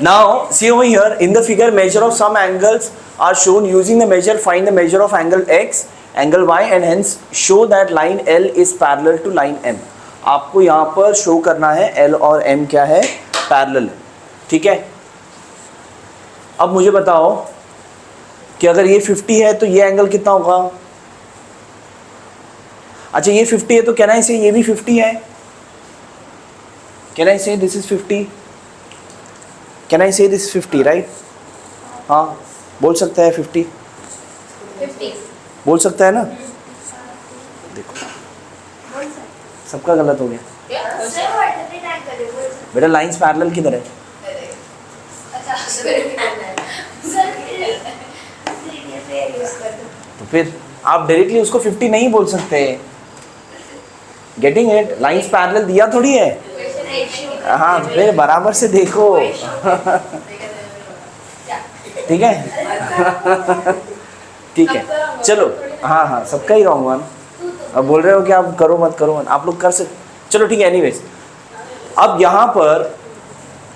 Now see over here in the figure, measure of some angles are shown. Using the measure, find the measure of angle x, angle y, and hence show that line L is parallel to line M. आपको यहाँ पर show करना है L और M क्या है, parallel है, ठीक है. अब मुझे बताओ कि अगर ये 50 है तो ये एंगल कितना होगा. अच्छा ये 50 है तो कैन आई से ये भी 50 है. कैन आई से दिस इज 50. कैन आई से दिस 50 राइट. हाँ बोल सकता है 50 बोल सकता है ना. देखो सबका गलत हो गया बेटा. लाइंस पैरेलल किधर है. तो फिर आप डायरेक्टली उसको 50 नहीं बोल सकते. Getting it. लाइंस पैरेलल दिया थोड़ी है. हाँ तो फिर बराबर से देखो. ठीक है. ठीक है चलो. हाँ हाँ सबका ही रॉन्ग वन. अब बोल रहे हो कि आप करो मत करो मत, आप लोग कर सकते. चलो ठीक है. एनीवेज अब यहाँ पर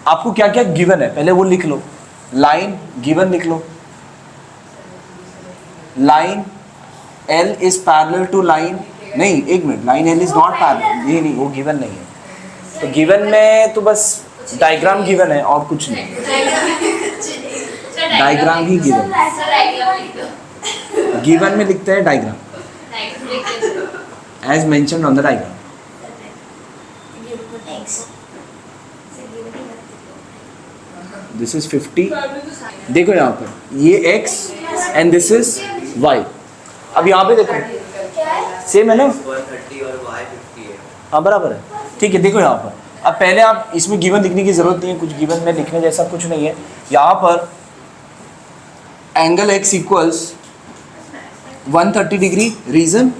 आपको क्या क्या गिवन है पहले वो लिख लो. लाइन गिवन लिख लो. Line L is parallel to line, नहीं एक minute, line L is not parallel. ये नहीं, वो गिवन नहीं है. तो गिवन में तो बस डायग्राम गिवन है और कुछ नहीं. डायग्राम ही गिवन. गिवन में लिखते हैं diagram as mentioned on the diagram. This is 50. देखो यहाँ पर ये x and this is y. अब यहाँ पे देखो सेम है ना. 130 और y 50 है. हाँ बराबर है. ठीक है देखो यहाँ पर. अब पहले आप इसमें गिवन लिखने की जरूरत नहीं है, कुछ गिवन में लिखने जैसा कुछ नहीं है. यहाँ पर angle x equals 130 degree. Reason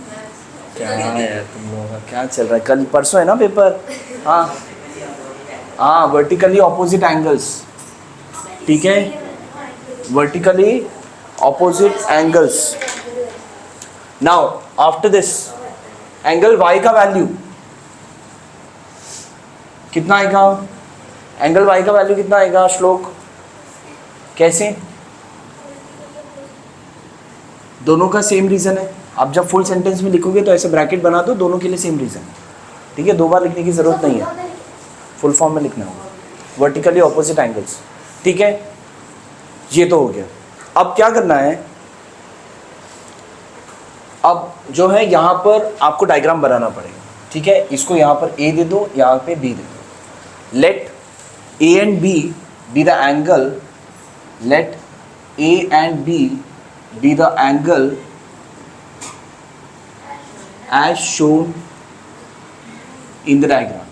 क्या है तुम लोगों का, क्या चल रहा है. कल परसों है ना पेपर. हाँ हाँ वर्टिकली ऑपोजिट एंगल्स. ठीक है vertically opposite angles. Now after this angle y का वैल्यू कितना आएगा. एंगल y का वैल्यू कितना आएगा श्लोक. कैसे. दोनों का सेम रीजन है. आप जब फुल सेंटेंस में लिखोगे तो ऐसे ब्रैकेट बना दो, दोनों के लिए सेम रीजन. ठीक है दो बार लिखने की जरूरत नहीं है, फुल फॉर्म में लिखना होगा. Vertically opposite angles. ठीक है ये तो हो गया. अब क्या करना है. अब जो है यहाँ पर आपको डायग्राम बनाना पड़ेगा. ठीक है इसको यहाँ पर A दे दो, यहाँ पे B दे दो. Let A and B be the angle. Let A and B be the angle as shown in the diagram.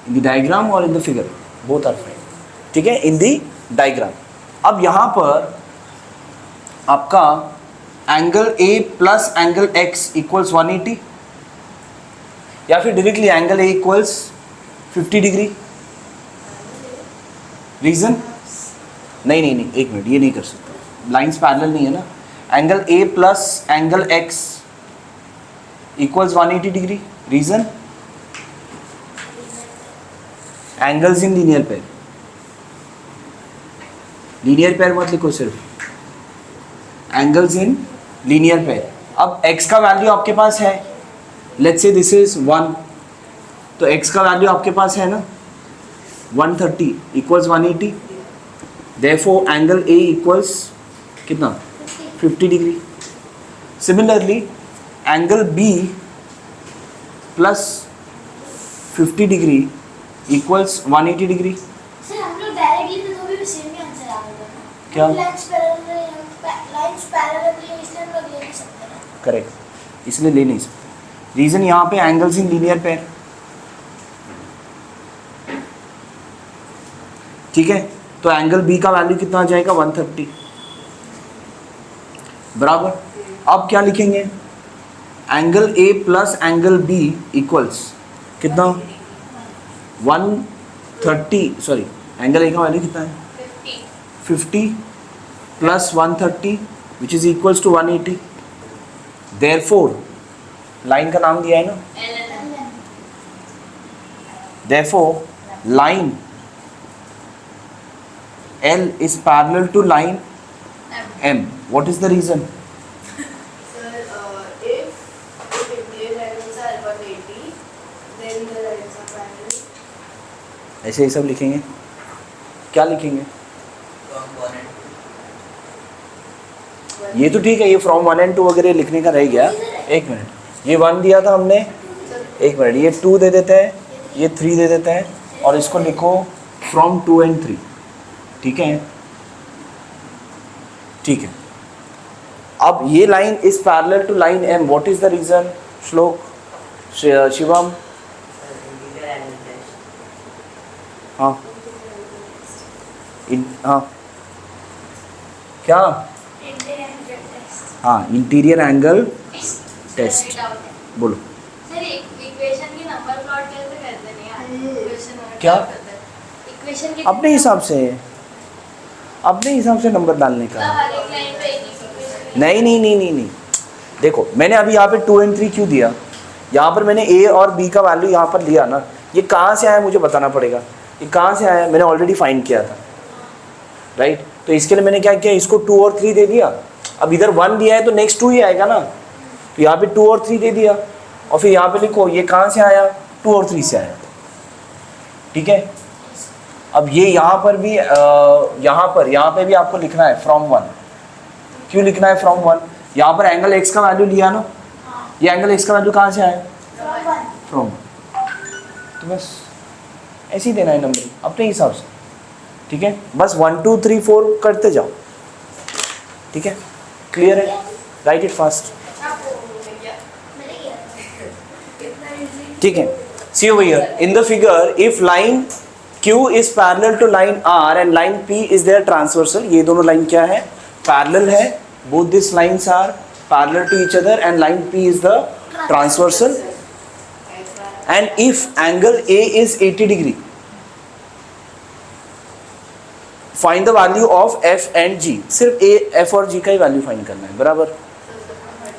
In the diagram or in the figure, both are fine. ठीक है in the diagram. अब यहाँ पर आपका angle A plus angle X equals 180 या फिर directly angle A equals 50 degree. Reason नहीं नहीं नहीं एक मिनट, ये नहीं कर सकते. लाइंस पैरेलल नहीं है ना. Angle A plus angle X equals 180 degree. Reason angles in linear pair. Linear pair मत लिखो, सिर्फ एंगल्स इन लीनियर पेयर. अब x का वैल्यू आपके पास है. लेट्स से दिस इज 1, तो x का वैल्यू आपके पास है ना 130 equals 180. Therefore angle A equals कितना 50 degree. Similarly angle B plus 50 degree equals 180 degree. Sir हम लोग डायरेक्टली तो भी सेम ही आंसर आ गया ना. क्या लाइंस पैरेलल है इसलिए हम लोग ले नहीं सकते ना. करेक्ट, इसलिए ले नहीं सकते. रीजन यहाँ पे एंगल्स इन लीनियर पेयर. ठीक है तो एंगल B का वैल्यू कितना आ जाएगा 130 बराबर. अब क्या लिखेंगे. Angle A plus angle B equals कितना 130. सॉरी एंगल A का वैल्यू कितना है 50 plus 130 which is equals to 180. Therefore line का नाम दिया है ना. Therefore, line L is parallel to line M. What is the reason? Sir, if Indian angles are 180, then the lines are parallel. ऐसे ही सब लिखेंगे. क्या लिखेंगे? From 1 and 2. ये तो ठीक है, ये फ्रॉम 1 and 2 वगैरह लिखने का रह गया. एक मिनट, ये 1 दिया था हमने. एक मिनट, ये 2 दे देते हैं, ये 3 दे देते हैं, और इसको लिखो फ्रॉम 2 and 3. ठीक है, ठीक है. अब ये line is parallel to line M. What is the reason? Shlok, Shivam. Interior angle test. हाँ, हाँ, क्या? हाँ, इंटीरियर एंगल टेस्ट. बोलो. सर इक्वेशन की नंबर प्लॉट कैसे करते हैं यार? इक्वेशन क्या? इक्वेशन की अपने हिसाब से, अपने हिसाब से नंबर डालने का. हर एक लाइन पे एक इक्वेशन. नहीं नहीं नहीं नहीं नहीं, देखो मैंने अभी यहाँ पे 2 and 3 क्यों दिया? यहाँ पर मैंने A और B का वैल्यू यहाँ पर लिया ना. ये कहाँ से आया मुझे बताना पड़ेगा. ये कहाँ से आया मैंने ऑलरेडी फाइंड किया था, राइट? तो इसके लिए मैंने क्या किया, इसको 2 और 3 दे दिया. अब इधर 1 दिया है तो नेक्स्ट 2 ही आएगा ना. तो यहाँ पे 2 और 3 दे दिया, और फिर यहाँ पे लिखो ये कहाँ से आया, 2 और 3 से आया. ठीक है. अब ये यहाँ पर भी यहाँ पे भी आपको लिखना है फ्रॉम 1. क्यों लिखना है फ्रॉम 1? यहाँ पर एंगल x का वैल्यू लिया ना. ये एंगल x का वैल्यू कहाँ से आया? फ्रॉम. तो बस ऐसे ही देना है नंबर अपने हिसाब से. ठीक है, बस 1 2 3 4 करते जाओ. ठीक है, क्लियर है? Write it fast. ठीक है. See over here in the figure, if line Q is parallel to line R and line P is their transversal. ये दोनों लाइन क्या है? पैरेलल है. Both these lines are parallel to each other and line P is the transversal. And if angle A is 80 degree, find the value of F and G. सिर्फ A, F और G का ही value find करना है. बराबर.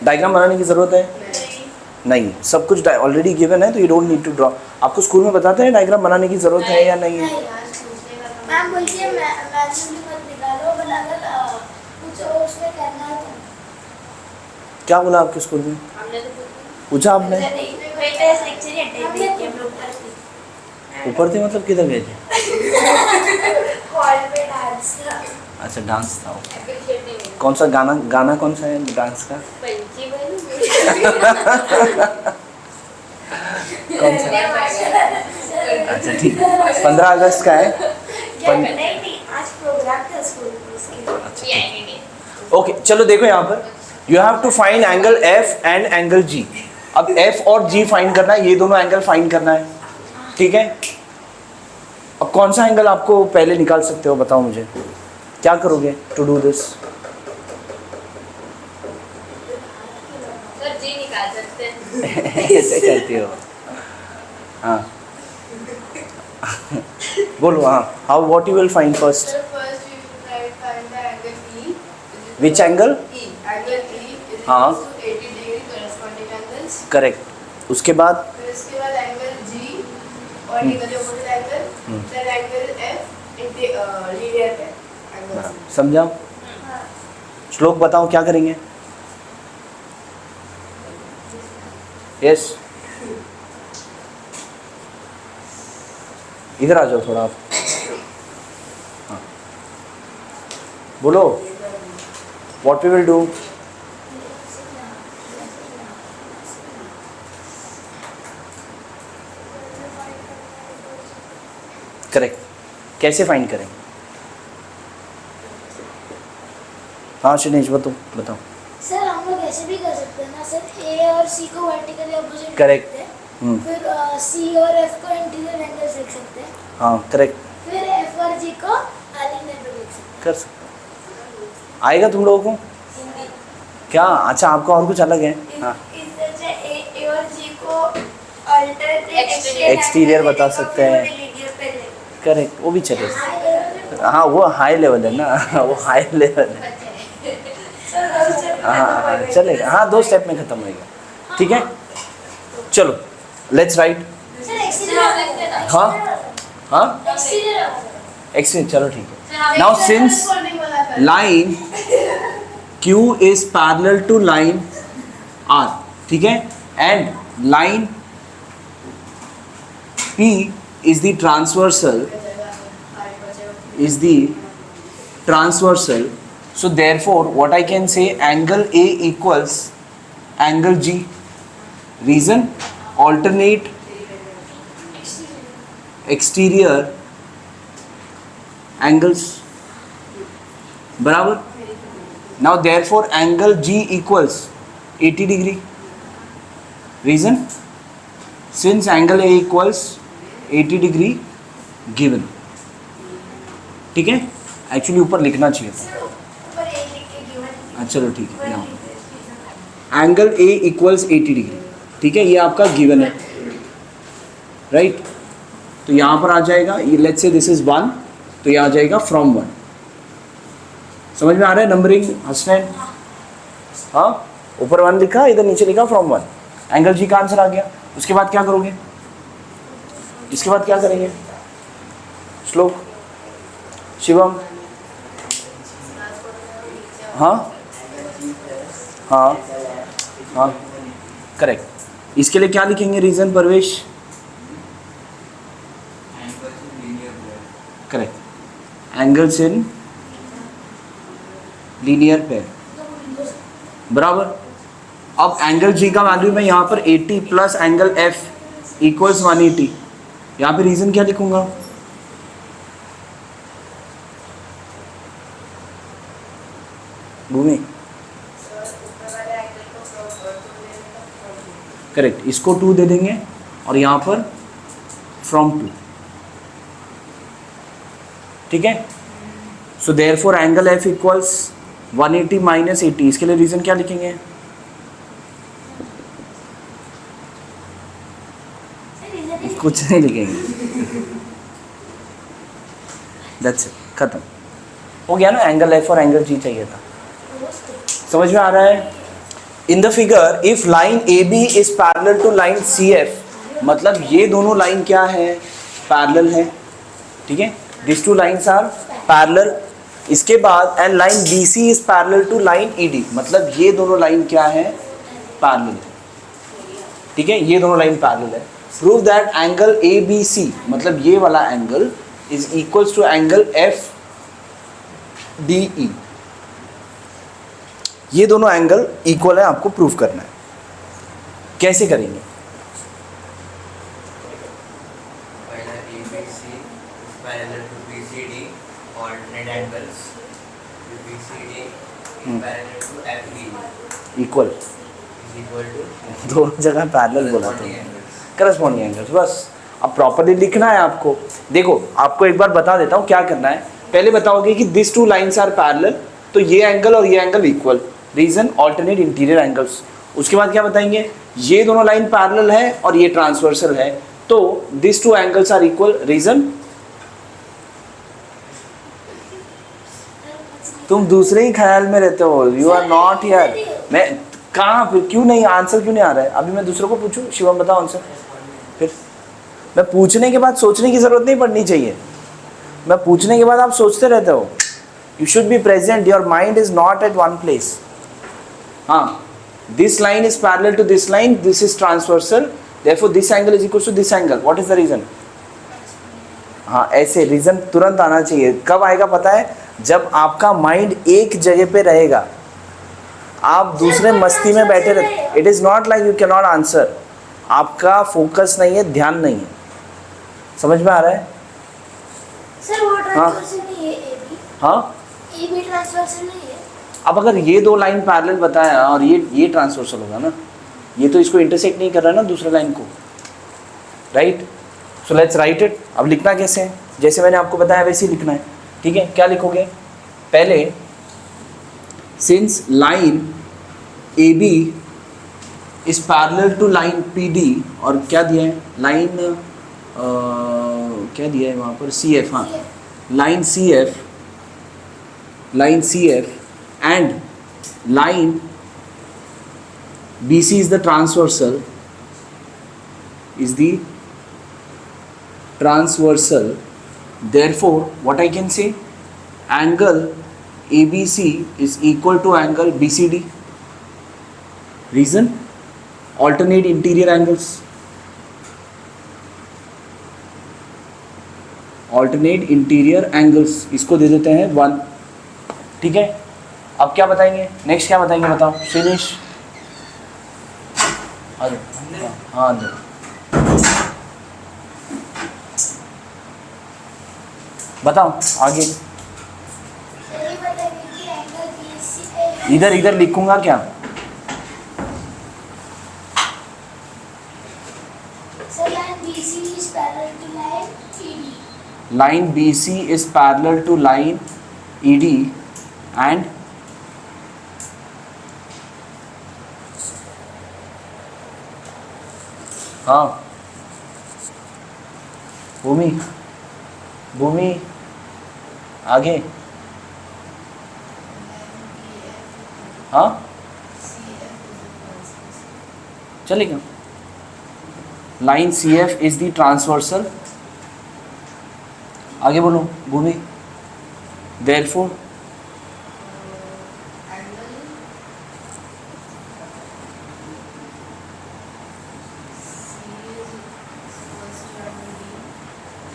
Diagram बनाने की जरूरत है? नहीं, सब कुछ ऑलरेडी गिवन है, तो you don't need to draw. आपको स्कूल में बताते हैं डायग्राम बनाने की जरूरत है या नहीं है? मैम बोलती है मैथ्स मत निकालो, बट अगर कुछ और उसमें करना है तो. क्या बोला आपके स्कूल में? हमने तो पूछा आपने? बेटे सेक्शन ही अटेंड किया हम लोग. ऊपर थे मतलब किधर गए थे? हॉल पे डांस था. अच्छा, डांस था. appreciate नहीं है. कौन सा गाना कौन सा है डांस का? पंची बनी. कौन सा? अच्छा ठीक है, 15 अगस्त का है. नहीं आज प्रोग्राम था स्कूल में उसके. अच्छा ठीक. ओके, चलो देखो यहाँ पर you have to find angle F and angle G. अब F और G फाइंड करना है, ये दोनों एंगल फाइंड करना है. ठीक है. अब कौन सा एंगल आपको पहले निकाल सकते हो, बताओ मुझे. क्या करोगे टू डू दिस? सर जी निकाल सकते हैं. ऐसे करती हो? हाँ. बोलो. हाँ, how what you will find first? Sir, first we will try to find the angle E. Which angle? E. Angle E is हाँ. equal to 80 degree corresponding angles. Correct. उसके बाद फिर उसके बाद एंगल G और इधर ऑपोजिट एंगल, फिर angle F linear है एंगल. समझाओ. श्लोक बताओ क्या करेंगे. यस, इधर आ जाओ थोड़ा आप. हाँ. बोलो. What we will do? Correct. कैसे फाइंड करेंगे? हाँ शिनेश बताओ. सर हम लोग ऐसे भी कर सकते हैं ना सर, ए और सी को वर्टिकली अपोजिट Correct. फिर सी और एफ को इंटीरियर एंगल लिख सकते हैं. हाँ करेक्ट. फिर एफ और जी को अलाइन एंगल लिख सकते कर सकते. आएगा तुम लोगों को हैं. क्या? अच्छा, आपका और कुछ अलग है. हाँ, ए और जी को अल्टरनेट Exterior बता सकते हैं. करेक्ट, वो भी चलेगा. हाँ, वो हाई लेवल है ना. वो हाई लेवल है. हाँ चलेगा. हाँ, 2 स्टेप में खत्म होएगा. ठीक है, चलो लेट्स राइट. सर एक्सटीरियर हाँ हाँ एक्सटीरियर एक्सचेंज, चलो ठीक है। Now since line Q is parallel to line R, ठीक है, and line P is the transversal, so therefore what I can say, angle A equals angle G. Reason, alternate exterior angles, बराबर। now therefore angle G equals 80 degree. reason, since angle A equals 80 degree given, ठीक है, actually ऊपर लिखना चाहिए था। ऊपर ए लिख के गिवन चलो ठीक है, यहाँ एंगल A इक्वल्स 80 डिग्री, ठीक है, ये आपका गिवन है, राइट। तो यहाँ पर आ जाएगा, ये लेट्स से दिस इज 1, तो ये आ जाएगा फ्रॉम 1। समझ में आ रहा है नंबरिंग हसनैन? हाँ, ऊपर 1 लिखा, इधर नीचे लिखा फ्रॉम 1, एंगल जी का आंसर आ गया। उसके बाद क्या करोगे, इसके बाद क्या करेंगे? श्लोक, शिवम, हाँ हाँ हाँ करेक्ट। इसके लिए क्या लिखेंगे reason Parvesh? Correct, angles in linear pair, बराबर। अब एंगल जी का वैल्यू मैं यहाँ पर 80 प्लस एंगल एफ इक्वल्स 180, यहाँ पे रीजन क्या लिखूंगा? भूमि, करेक्ट, इसको 2 दे देंगे और यहाँ पर फ्रॉम 2, ठीक है। So therefore angle F equals 180 minus 80, इसके लिए रीजन क्या लिखेंगे? कुछ नहीं लिखेंगे, दैट्स इट, खत्म हो गया ना। एंगल एफ और एंगल जी चाहिए था, समझ में आ रहा है? In the figure if line A B is parallel to line C F, मतलब ये दोनों लाइन क्या है? पैरेलल है, ठीक है, this two lines are parallel. इसके बाद and line B C is parallel to line E D, मतलब ये दोनों लाइन क्या है? पैरेलल, ठीक है, ये दोनों लाइन पैरेलल है। Prove that angle A B C, मतलब ये वाला angle is equals to angle F D E, ये दोनों एंगल इक्वल है, आपको प्रूव करना है। कैसे करेंगे? पहला ABC is parallel to BCD, alternate angles. BCD is parallel to FE equal, is equal to दोनों जगह पैरेलल बोला था, करस्पॉन्डिंग एंगल्स, बस। अब प्रॉपर्ली लिखना है आपको। देखो, आपको एक बार बता देता हूँ क्या करना है। पहले बताओगे कि this two lines are parallel, तो ये एंगल और ये angle equal, reason alternate interior angles. उसके बाद क्या बताएंगे? ये दोनों लाइन पैरेलल है और ये ट्रांसवर्सल है, तो this two angles are equal, reason. तुम दूसरे ही ख्याल में रहते हो, यू आर नॉट हियर। मैं कहाँ पे, क्यों नहीं आंसर क्यों नहीं आ रहा है? अभी मैं दूसरों को पूछूं, शिवम बताओ आंसर। फिर मैं पूछने के बाद सोचने की जरूरत नहीं पड़नी चाहिए, मैं पूछने के बाद आप सोचते रहते हो। You should be present, your mind is not at one place. हाँ, this line is parallel to this line, this is transversal, therefore this angle is equal to this angle. What is the reason? हाँ, ऐसे reason तुरंत आना चाहिए। कब आएगा पता है? जब आपका माइंड एक जगह पे रहेगा, आप दूसरे मस्ती में बैठे रहते। It is not like you can not answer, आपका फोकस नहीं है, ध्यान नहीं है। समझ में आ रहा है? सर वो ट्रांसवर्सल नहीं है ए बी? हाँ, ए बी ट्रांसवर्सल नहीं है। अब अगर ये दो लाइन पैरेलल बताया और ये ट्रांसवर्सल होगा ना, ये तो इसको इंटरसेक्ट नहीं कर रहा ना दूसरे लाइन को, right? So let's write it. अब लिखना कैसे है? जैसे मैंने आपको बताया वैसे ही लिखना है, ठीक है? क्या लिखोगे? पहले since line A B is parallel to line P D, और क्या दिया है? लाइन क्या दिया है वहाँ पर? C F. हाँ, line C F, line C F and line BC is the transversal, is the transversal. Therefore, what I can say? Angle ABC is equal to angle BCD. Reason? Alternate interior angles. Alternate interior angles. इसको दे देते हैं 1. ठीक है, अब क्या बताएंगे? Next क्या बताएंगे बताओ श्रीनिश? हाँ अंदर। बताओ आगे। ये बताइए कि एंगल BC इधर इधर लिखूंगा क्या? Sir line BC is parallel to line ED. Line BC is parallel to line ED and हाँ भूमि आगे। हाँ चलेगा। Line CF is the transversal. आगे बोलो Bhumi. Therefore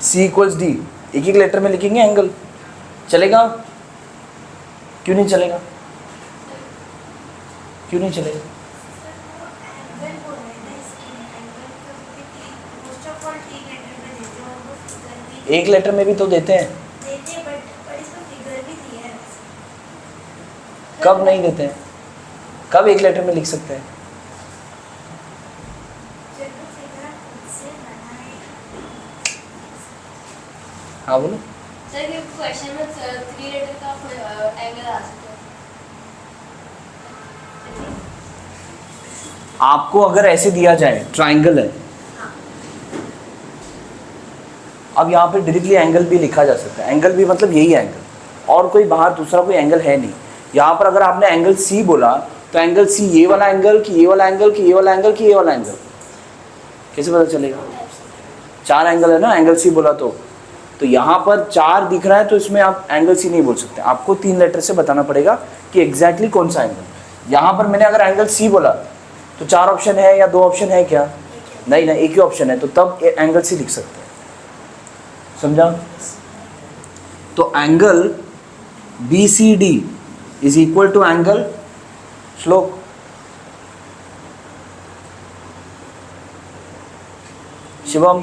C equals D। एक एक लेटर में लिखेंगे एंगल। चलेगा? क्यों नहीं चलेगा? क्यों नहीं चलेगा? एंगल बोल रहे हैं ना, इसके एंगल का most of all T letter में देते हैं, वो फिगर भी एक लेटर में भी तो देते हैं। देते हैं, बट इसमें फिगर भी दिया है। कब नहीं देते हैं? कब एक लेटर में लिख सकते हैं? जब वो फिगर आप खुद से बनाए। हाँ बोलो। सर ये क्वेश्चन में 3 लेटर का एंगल आ सकता है। आपको अगर ऐसे दिया जाए ट्राइंगल है, अब यहाँ पे डायरेक्टली एंगल भी लिखा जा सकता है। एंगल भी मतलब यही एंगल, और कोई बाहर दूसरा कोई एंगल है नहीं। यहाँ पर अगर आपने एंगल सी बोला तो एंगल सी ये वाला एंगल कि ये वाला एंगल कि ये वाला एंगल कि ये वाला एंगल, कैसे पता चलेगा? 4 एंगल है ना, एंगल सी बोला तो यहाँ पर 4 दिख रहा है तो इसमें आप एंगल सी नहीं बोल सकते। आपको 3 लेटर से बताना पड़ेगा कि एग्जैक्टली कौन सा एंगल। यहाँ पर मैंने अगर एंगल सी बोला तो 4 ऑप्शन है या 2 ऑप्शन है क्या? नहीं ना, एक ही ऑप्शन है, तो तब एंगल सी लिख सकते हैं। समझा? तो angle BCD is equal to angle Shlok Shivam.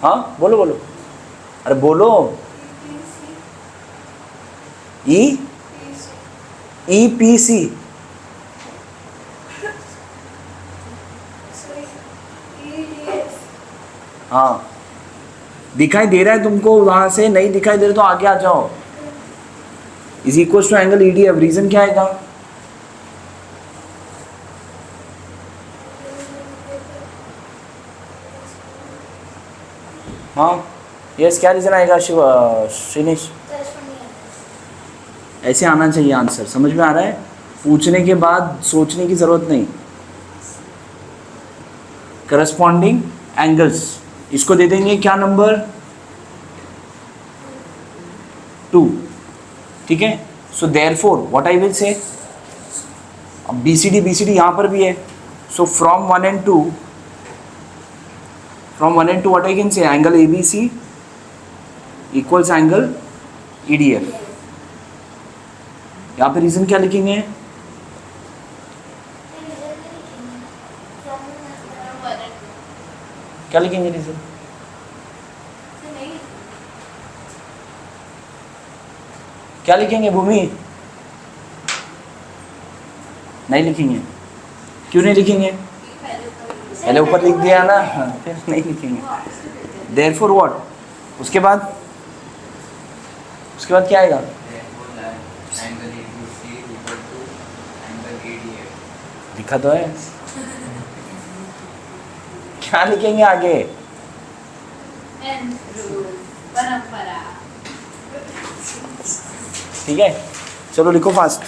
हाँ बोलो बोलो, अरे बोलो। EPC हाँ, दिखाई दे रहा है तुमको वहां से? नहीं दिखाई दे रहा तो आगे आ जाओ। Is equal to angle EDF। Reason क्या आएगा? हाँ यस, क्या रीजन आएगा शिव श्रीनिश? ऐसे आना चाहिए आंसर। समझ में आ रहा है? पूछने के बाद सोचने की जरूरत नहीं। करस्पॉन्डिंग एंगल्स, इसको दे देंगे क्या नंबर? 2। ठीक है, so therefore what I will say, अब BCD यहाँ पर भी है, so from 1 and 2 what I can say, angle ABC equals angle EDF। यहाँ पे रीजन क्या लिखेंगे? क्या लिखेंगे रीजन? क्या लिखेंगे भूमि? नहीं लिखेंगे। क्यों नहीं लिखेंगे? पहले ऊपर लिख दिया ना, फिर नहीं लिखेंगे। Therefore what? उसके बाद क्या आएगा? Angle ABC equal to angle ADF। लिखा तो है। क्या लिखेंगे आगे? परंपरा। ठीक है, चलो लिखो फास्ट।